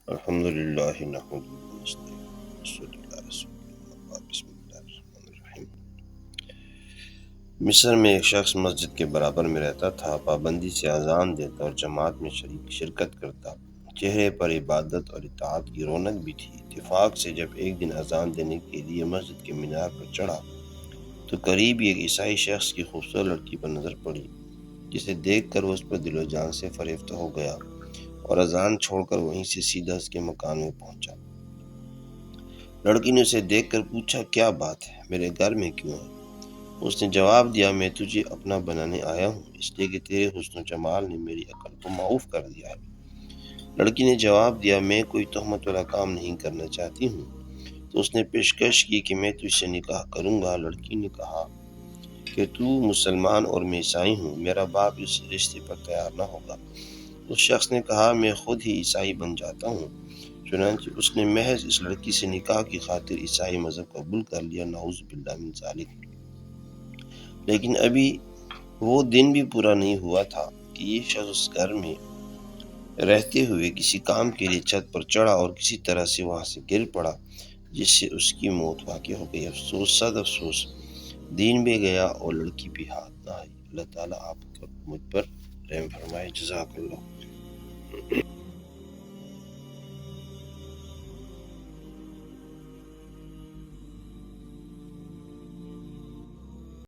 الحمد للہ نحمدہ ونستعینہ صلی اللہ رسول اللہ بسم اللہ الرحمن الرحیم۔ مصر میں ایک شخص مسجد کے برابر میں رہتا تھا، پابندی سے اذان دیتا اور جماعت میں شرکت کرتا۔ چہرے پر عبادت اور اطاعت کی رونق بھی تھی۔ اتفاق سے جب ایک دن اذان دینے کے لیے مسجد کے مینار پر چڑھا تو قریب ایک عیسائی شخص کی خوبصورت لڑکی پر نظر پڑی، جسے دیکھ کر وہ اس پر دل و جان سے فریفتہ ہو گیا اور اذان چھوڑ کر وہیں سے سیدھا اس کے مکان میں پہنچا۔ لڑکی نے اسے دیکھ کر پوچھا، کیا بات ہے، میرے گھر میں کیوں ہے؟ اس نے جواب دیا، میں تجھے اپنا بنانے آیا ہوں، اس لیے کہ تیرے حسن و جمال نے میری عقل کو معاف کر دیا ہے۔ لڑکی نے جواب دیا، میں کوئی تہمت والا کام نہیں کرنا چاہتی ہوں۔ تو اس نے پیشکش کی کہ میں تجھ سے نکاح کروں گا۔ لڑکی نے کہا کہ تو مسلمان اور میں عیسائی ہوں، میرا باپ اس رشتے پر تیار نہ ہوگا۔ اس شخص نے کہا، میں خود ہی عیسائی بن جاتا ہوں۔ چنانچہ اس نے محض اس لڑکی سے نکاح کی خاطر عیسائی مذہب قبول کر لیا، نعوذ باللہ من ذالک۔ لیکن ابھی وہ دن بھی پورا نہیں ہوا تھا کہ یہ شخص اس گھر میں رہتے ہوئے کسی کام کے لیے چھت پر چڑھا اور کسی طرح سے وہاں سے گر پڑا، جس سے اس کی موت واقع ہو گئی۔ افسوس، صد افسوس، دین بھی گیا اور لڑکی بھی ہاتھ نہ آئی۔ اللہ تعالیٰ آپ پر مجھ پر رحم فرمائے۔ جزاک اللہ۔